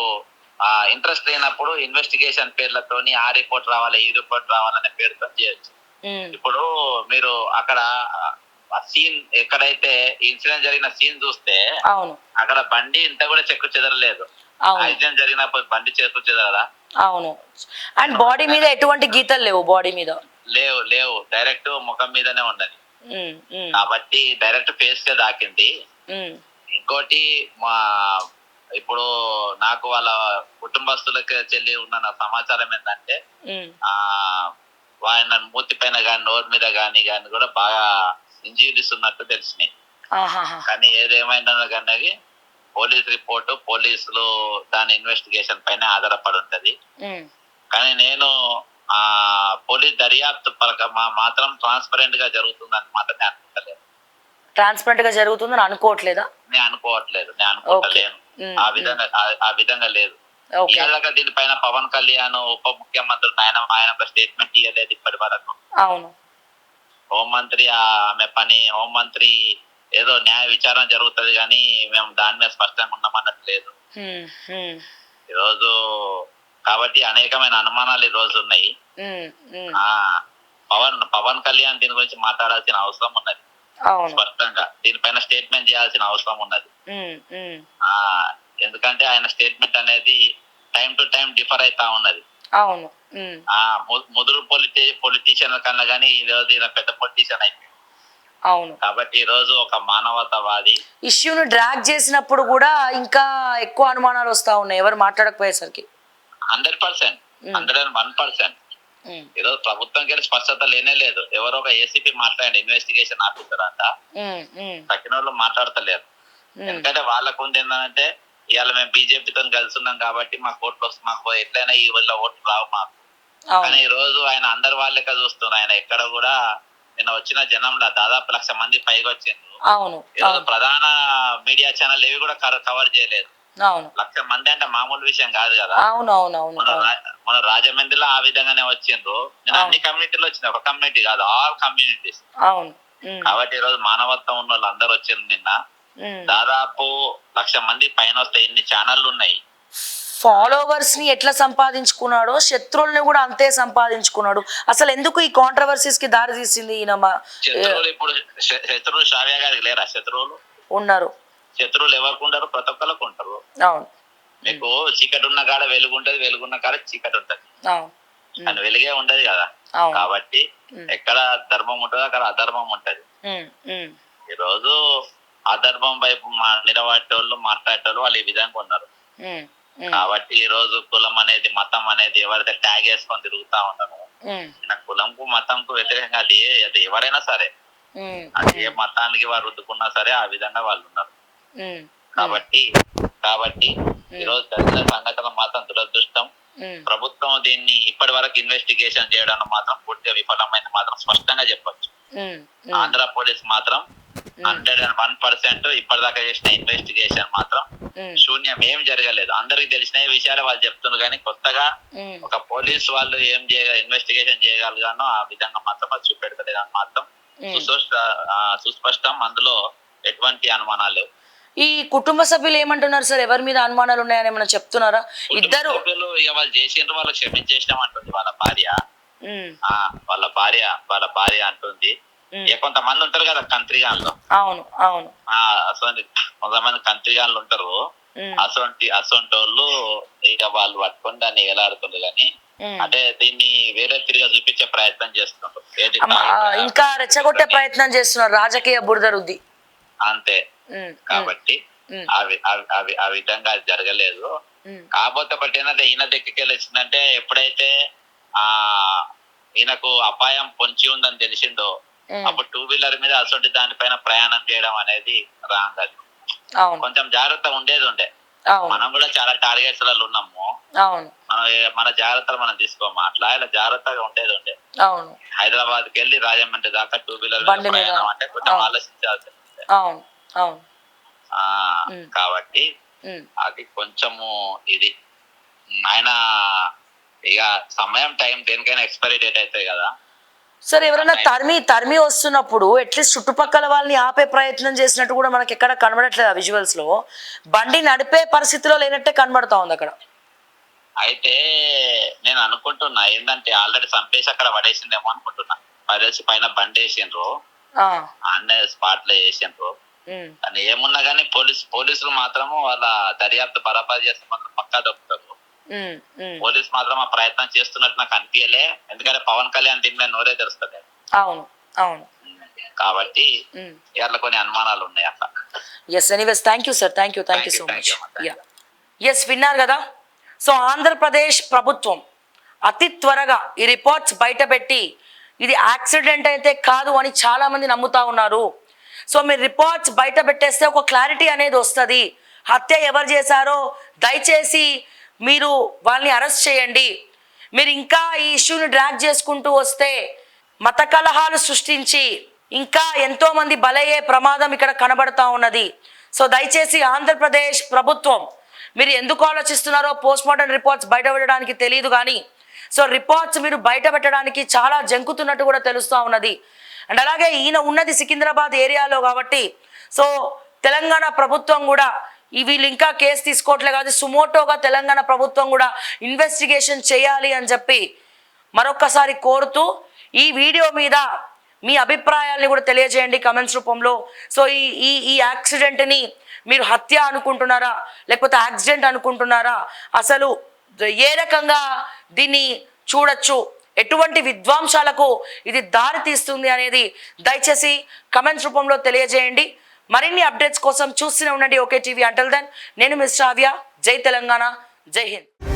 ఇంట్రెస్ట్ లేనప్పుడు ఇన్వెస్టిగేషన్ పేర్లతోని ఆ రిపోర్ట్ రావాలి, ఈ రిపోర్ట్ రావాలనే పేరుతో చేయొచ్చు. ఇప్పుడు మీరు అక్కడ సీన్ ఎక్కడైతే ఇన్సిడెంట్ జరిగిన సీన్ చూస్తే అక్కడ బండి ఇంత కూడా చెక్కు చెదరలేదు. యాక్సిడెంట్ జరిగినప్పుడు బండి చెక్కు చెదరదా? అవును. అండ్ బాడీ మీద ఎటువంటి గీతలు లేవు, బాడీ మీద లేవు డైరెక్ట్ ముఖం మీదనే ఉన్నది కాబట్టి డైరెక్ట్ ఫేస్ కే దాకింది. ఇంకోటి ఇప్పుడు నాకు వాళ్ళ కుటుంబస్తులకి చెల్లి ఉన్న సమాచారం ఏంటంటే ఆయన మూతి పైన గాని నోరు మీద గాని కూడా బాగా ఇంజరీస్ ఉన్నట్టు తెలిసినాయి. కానీ ఏదేమైనా కానీ పోలీస్ రిపోర్టు పోలీసులు దాని ఇన్వెస్టిగేషన్ పైన ఆధారపడి ఉంటది. కానీ నేను పోలీస్ దర్యాప్తు మాత్రం ట్రాన్స్పరెంట్ గా జరుగుతుంది అన్నమాట నేను అనుకుంటలేదు. ట్రాన్స్పరెంట్ గా జరుగుతుందని అనుకోవట్లేదా? నేను అనుకోవట్లేను. ఆ విధంగా లేదు. ఇలాగా దీనిపైన పవన్ కళ్యాణ్ ఉప ముఖ్యమంత్రి ఆయన ఒక స్టేట్మెంట్ ఇవ్వలేదు ఇప్పటి వరకు. అవును, హోంమంత్రి ఆమె పని హోంమంత్రి ఏదో న్యాయ విచారణ జరుగుతుంది కానీ మేము దాని మీద స్పష్టంగా ఉన్నామన్నట్లేదు ఈరోజు. కాబట్టి అనేకమైన అనుమానాలు ఈ రోజు ఉన్నాయి. పవన్ కళ్యాణ్ దీని గురించి మాట్లాడాల్సిన అవసరం ఉన్నది, స్పష్టంగా దీనిపైన స్టేట్మెంట్ చేయాల్సిన అవసరం ఉన్నది. ఎందుకంటే ఆయన స్టేట్మెంట్ అనేది టైం టు టైం డిఫర్ అవుతా ఉన్నది. అవును, ముదురు పొలిటీషియన్ల కన్నా కానీ ఈ రోజు ఈయన పెద్ద పొలిటీషియన్ అయిపోయింది. అవును, కాబట్టి ఈ రోజు ఒక మానవతావాది ఇష్యూను డ్రాగ్ చేసినప్పుడు కూడా ఇంకా ఎక్కువ అనుమానాలు వస్తా ఉన్నాయి ఎవరు మాట్లాడకపోయేసరికి. 100%, 101%. ఈరోజు ప్రభుత్వంకి వెళ్ళి స్పష్టత లేనే లేదు. ఎవరో ఒక ఏసీపీ మాట్లాడండి, ఇన్వెస్టిగేషన్ ఆఫీసర్ అంట, తక్కిన వాళ్ళు మాట్లాడతలేరు. ఎందుకంటే వాళ్ళకు ఉంది ఏంటంటే ఇవాళ మేము బీజేపీతో కలిసి ఉన్నాం కాబట్టి మా కోర్టులో మాకు ఎట్లయినా ఈ వల్ల ఓట్లు రావు మాకు. కానీ ఈ రోజు ఆయన అందరి వాళ్ళక చూస్తున్నారు. ఆయన ఎక్కడ కూడా నిన్న వచ్చిన జనంలో దాదాపు 1,00,000 మంది పైగా వచ్చిండ్రు. ఈరోజు ప్రధాన మీడియా ఛానల్ ఏవి కూడా కవర్ చేయలేదు. 1,00,000 మంది అంటే మామూలు విషయం కాదు కదా. మన రాజమండ్రిలో ఆ విధంగానే వచ్చిండ్రు. నేను అన్ని కమ్యూనిటీలు వచ్చింది, ఒక కమ్యూనిటీ కాదు, ఆల్ కమ్యూనిటీస్. కాబట్టి ఈ రోజు మానవత్వం ఉన్న వాళ్ళు అందరు వచ్చిండ్రు. నిన్న దాదాపు 1,00,000 మంది పైన వస్తే ఎన్ని ఛానళ్ళు ఉన్నాయి. ఫాలోవర్స్ ని ఎట్లా సంపాదించుకున్నాడో శత్రువుల్ని కూడా అంతే సంపాదించుకున్నాడు. అసలు ఎందుకు ఈ కాంట్రవర్సీస్ కి దారి తీసింది ఈయన? శత్రువులు ఇప్పుడు శత్రువులు షావ్యా గారికి లేరా? శత్రువులు ఉన్నారు. శత్రువులు ఎవరికి ఉండరు? ప్రతి ఒక్కరికి ఉంటారు. అవును. మీకు చీకటి ఉన్న కాడ వెలుగు ఉంటది, వెలుగున్న కాడ చీకటి ఉంటది. కానీ వెలుగే ఉండదు కదా. కాబట్టి ఎక్కడ ధర్మం ఉంటుందో అక్కడ అధర్మం ఉంటది. ఈ రోజు అధర్మం వైపు నిలబడేటోళ్ళు, మాట్లాడేటోళ్ళు వాళ్ళు ఈ విధంగా ఉన్నారు. కాబట్టి ఈ రోజు కులం అనేది, మతం అనేది ఎవరైతే ట్యాగ్ వేసుకొని తిరుగుతా ఉన్నారు, కులంకు మతంకు వ్యతిరేకంగా అది ఎవరైనా సరే, అది ఏ మతానికి వారు రుద్దుకున్నా సరే ఆ విధంగా వాళ్ళు ఉన్నారు. కాబట్టి ఈ రోజు జరిగిన సంఘటన మాత్రం దురదృష్టం. ప్రభుత్వం దీన్ని ఇప్పటి వరకు ఇన్వెస్టిగేషన్ చేయడానికి మాత్రం పూర్తిగా విఫలమైన మాత్రం స్పష్టంగా చెప్పొచ్చు. ఆంధ్ర పోలీస్ మాత్రం 101% ఇప్పటిదాకా చేసిన ఇన్వెస్టిగేషన్ మాత్రం శూన్యం, ఏం జరగలేదు. అందరికి తెలిసిన విషయాలు వాళ్ళు చెప్తున్నారు. కానీ కొత్తగా ఒక పోలీస్ వాళ్ళు ఏం ఇన్వెస్టిగేషన్ చేయగలిగానో ఆ విధంగా మాత్రం అది చూపెడతలేదని మాత్రం సుస్పష్టం. అందులో ఎటువంటి అనుమానాలు లేవు. ఈ కుటుంబ సభ్యులు ఏమంటున్నారు సార్? ఎవరి మీద అనుమానాలు ఉన్నాయని ఏమైనా చెప్తున్నారా? ఇద్దరు ఇక వాళ్ళు చేసిండ్రు, వాళ్ళు క్షమించేసినాం అంటుంది వాళ్ళ భార్య అంటుంది. కొంతమంది ఉంటారు కదా కంత్రిగాన్లు. అవును అవును. కొంతమంది కంత్రిగాన్లు ఉంటారు. అసొంటి వాళ్ళు ఇక వాళ్ళు పట్టుకొని దాన్ని ఎలాడుతుండ్రు. కానీ అంటే దీన్ని వేరే తిరిగా చూపించే ప్రయత్నం చేస్తున్నారు. ఇంకా రెచ్చగొట్టే ప్రయత్నం చేస్తున్నారు, రాజకీయ బురద రుద్ది అంతే. కాబట్టి ఆ విధంగా జరగలేదు. కాకపోతే ఒకటి ఏంటంటే ఈయన దగ్గరికి వచ్చిందంటే ఎప్పుడైతే ఈయనకు అపాయం పొంచి ఉందని తెలిసిందో అప్పుడు 2 వీలర్ మీద అసలు దానిపైన ప్రయాణం చేయడం అనేది రాంగ్. అది కొంచెం జాగ్రత్త ఉండే. మనం కూడా చాలా టార్గెట్స్ లలో ఉన్నాము. మన జాగ్రత్తలు మనం తీసుకోమా, అట్లా ఇలా జాగ్రత్తగా ఉండే. హైదరాబాద్కి వెళ్ళి రాజమండ్రి దాకా 2 వీలర్ ప్రయాణం అంటే కొంచెం ఆలోచించాల్సి. కాబట్టి అది కొంచెము ఇది ఆయన ఇక సమయం టైం దేనికైనా ఎక్స్పైరీ డేట్ అవుతాయి కదా సార్. ఎవరైనా తరిమి వస్తున్నప్పుడు అట్లీస్ట్ చుట్టుపక్కల వాళ్ళని ఆపే ప్రయత్నం చేసినట్టు కూడా మనకి ఎక్కడ కనబడట్లేదు. ఆ విజువల్స్ లో బండి నడిపే పరిస్థితిలో లేనట్టే కనబడతా ఉంది అక్కడ. అయితే నేను అనుకుంటున్నా ఏంటంటే ఆల్రెడీ చంపేసి అక్కడ పడేసిందేమో అనుకుంటున్నా. పడేసి పైన బండి వేసిండ్రు, అన్నీ స్పాట్ లో వేసిండ్రు. అని ఏమున్నా గానీ పోలీసులు మాత్రము వాళ్ళ దర్యాప్తు బరాబర్ చేస్తే మాత్రం పక్కా దొరుకుతారు. పోలీసు మాత్రం ఆ ప్రయత్నం చేస్తున్నట్టు నాకు అనిపించలే. ఎందుకంటే పవన్ కళ్యాణ్ దీని మీద నోరే తెరుస్తుంది. అవును అవును. కాబట్టి ఇట్లా కొన్ని అనుమానాలు ఉన్నాయి అట్లా. Anyways thank you sir, thank you so much. విన్నారు కదా. సో ఆంధ్రప్రదేశ్ ప్రభుత్వం అతి త్వరగా ఈ రిపోర్ట్స్ బయటపెట్టి ఇది యాక్సిడెంట్ అయితే కాదు అని చాలా మంది నమ్ముతా ఉన్నారు. సో మీరు రిపోర్ట్స్ బయట పెట్టేస్తే ఒక క్లారిటీ అనేది వస్తుంది. హత్య ఎవరు చేశారో దయచేసి మీరు వాళ్ళని అరెస్ట్ చేయండి. మీరు ఇంకా ఈ ఇష్యూని డ్రాగ్ చేసుకుంటూ వస్తే మత కలహాలు సృష్టించి ఇంకా ఎంతో మంది బలయ్యే ప్రమాదం ఇక్కడ కనబడతా ఉన్నది. సో దయచేసి ఆంధ్రప్రదేశ్ ప్రభుత్వం మీరు ఎందుకు ఆలోచిస్తున్నారో పోస్ట్ మార్టం రిపోర్ట్స్ బయట పెట్టడానికి తెలియదు కానీ సో రిపోర్ట్స్ మీరు బయట పెట్టడానికి చాలా జంకుతున్నట్టు కూడా తెలుస్తూ ఉన్నది. అండ్ అలాగే ఈయన ఉన్నది సికింద్రాబాద్ ఏరియాలో కాబట్టి సో తెలంగాణ ప్రభుత్వం కూడా వీళ్ళు ఇంకా కేసు తీసుకోవట్లే కాదు, సుమోటోగా తెలంగాణ ప్రభుత్వం కూడా ఇన్వెస్టిగేషన్ చేయాలి అని చెప్పి మరొక్కసారి కోరుతూ ఈ వీడియో మీద మీ అభిప్రాయాల్ని కూడా తెలియజేయండి కమెంట్స్ రూపంలో. సో ఈ యాక్సిడెంట్ని మీరు హత్య అనుకుంటున్నారా లేకపోతే యాక్సిడెంట్ అనుకుంటున్నారా, అసలు ఏ రకంగా దీన్ని చూడొచ్చు, ఎటువంటి విధ్వంసాలకు ఇది దారి తీస్తుంది అనేది దయచేసి కమెంట్స్ రూపంలో తెలియజేయండి. మరిన్ని అప్డేట్స్ కోసం చూస్తూనే ఉండండి ఓకే టీవీ. అంటిల్ దెన్ నేను మిస్ శ్రావ్య. జై తెలంగాణ, జై హింద్.